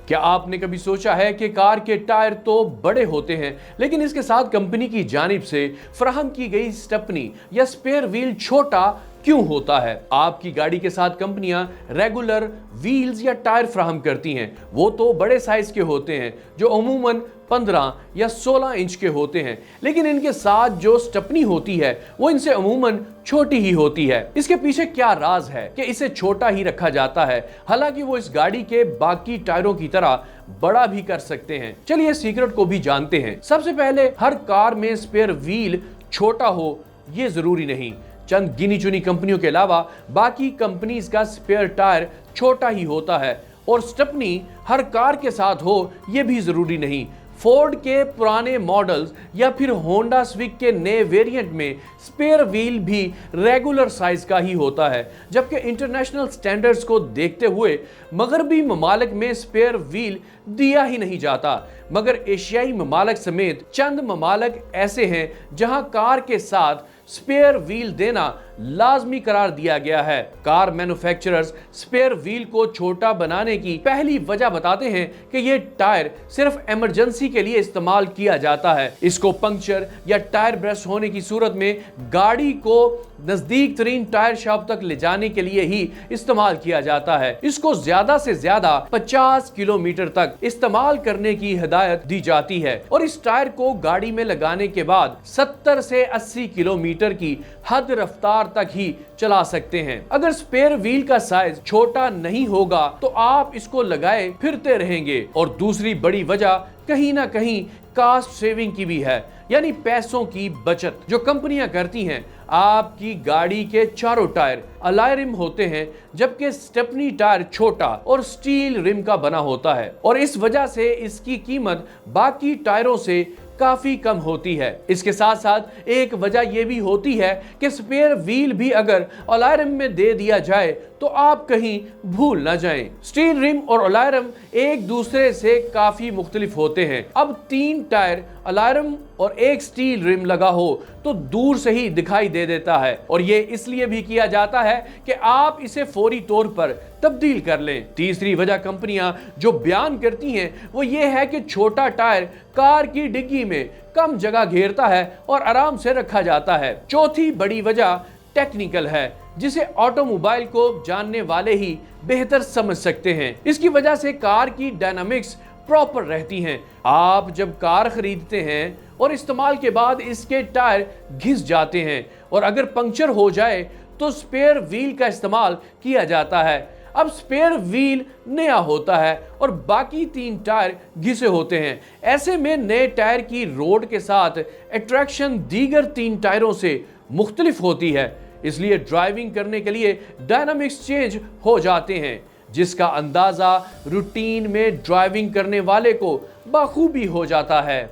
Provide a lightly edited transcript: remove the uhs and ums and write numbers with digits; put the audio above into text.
क्या आपने कभी सोचा है कि कार के टायर तो बड़े होते हैं, लेकिन इसके साथ कंपनी की जानिब से फराहम की गई स्टेपनी या स्पेयर व्हील छोटा क्यों होता है? आपकी गाड़ी के साथ कंपनियां रेगुलर व्हील्स या टायर फराहम करती हैं, वो तो बड़े साइज के होते हैं जो अमूमन 15 या 16 इंच के होते हैं, लेकिन इनके साथ जो स्टेपनी होती है वो इनसे अमूमन छोटी ही होती है। इसके पीछे क्या राज है कि इसे छोटा ही रखा जाता है, हालांकि वो इस गाड़ी के बाकी टायरों की तरह बड़ा भी कर सकते हैं। चलिए सीक्रेट को भी जानते हैं। सबसे पहले, हर कार में स्पेयर व्हील छोटा हो ये जरूरी नहीं। चंद गिनी चुनी कंपनियों के अलावा बाकी कंपनीज का स्पेयर टायर छोटा ही होता है, और स्टेपनी हर कार के साथ हो यह भी जरूरी नहीं। फोर्ड के पुराने मॉडल्स या फिर होंडा स्विक के नए वेरिएंट में स्पेयर व्हील भी रेगुलर साइज का ही होता है, जबकि इंटरनेशनल स्टैंडर्ड्स को देखते हुए मगरबी ममालिक में स्पेयर व्हील दिया ही नहीं जाता। मगर एशियाई ममालिक समेत चंद ममालिक ऐसे हैं जहां कार के साथ स्पेयर व्हील देना लाजमी करार दिया गया है। कार मैन्युफैक्चरर्स स्पेयर व्हील को छोटा बनाने की पहली वजह बताते हैं कि यह टायर सिर्फ इमरजेंसी के लिए इस्तेमाल किया जाता है। इसको पंक्चर या टायर ब्रस्ट होने की सूरत में गाड़ी को नजदीक तरीन टायर शॉप तक ले जाने के लिए ही इस्तेमाल किया जाता है। इसको ज्यादा से ज्यादा 50 किलोमीटर तक इस्तेमाल करने की हिदायत दी जाती है, और इस टायर को गाड़ी में लगाने के बाद 70 से 80 किलोमीटर की हद रफ्तार तक ही चला सकते हैं। अगर स्पेयर व्हील का साइज छोटा नहीं होगा तो आप इसको लगाए फिरते रहेंगे। और दूसरी बड़ी वजह कहीं ना कहीं कास्ट सेविंग की भी है, यानी पैसों की बचत जो कंपनियां करती हैं। आपकी गाड़ी के चारों टायर अलॉय रिम होते हैं, जबकि स्टेपनी टायर छोटा और स्टील रिम का बना होता है, और इस वजह से इसकी कीमत बाकी टायरों से काफी कम होती है। इसके साथ साथ एक वजह यह भी होती है कि स्पेयर व्हील भी अगर अलॉय रिम में दे दिया जाए तो आप कहीं भूल ना जाएं। स्टील रिम और अलॉय रिम एक दूसरे से काफी मुख्तलिफ होते हैं। अब 3 टायर अलॉय रिम और एक स्टील रिम लगा हो तो दूर से ही दिखाई दे देता है, और ये इसलिए भी किया जाता है कि आप इसे फौरी तौर पर तब्दील कर लें। तीसरी वजह कंपनियां जो बयान करती हैं वो ये है कि छोटा टायर कार की डिग्गी में कम जगह घेरता है और आराम से रखा जाता है। चौथी बड़ी वजह टेक्निकल है, जिसे ऑटोमोबाइल को जानने वाले ही बेहतर समझ सकते हैं। इसकी वजह से कार की डायनामिक्स प्रॉपर रहती हैं। आप जब कार खरीदते हैं और इस्तेमाल के बाद इसके टायर घिस जाते हैं, और अगर पंक्चर हो जाए तो स्पेयर व्हील का इस्तेमाल किया जाता है। अब स्पेयर व्हील नया होता है और बाकी 3 टायर घिसे होते हैं। ऐसे में नए टायर की रोड के साथ अट्रैक्शन दीगर 3 टायरों से मुख्तलिफ होती है, इसलिए ड्राइविंग करने के लिए डायनामिक्स चेंज हो जाते हैं, जिसका अंदाजा रूटीन में ड्राइविंग करने वाले को बखूबी हो जाता है।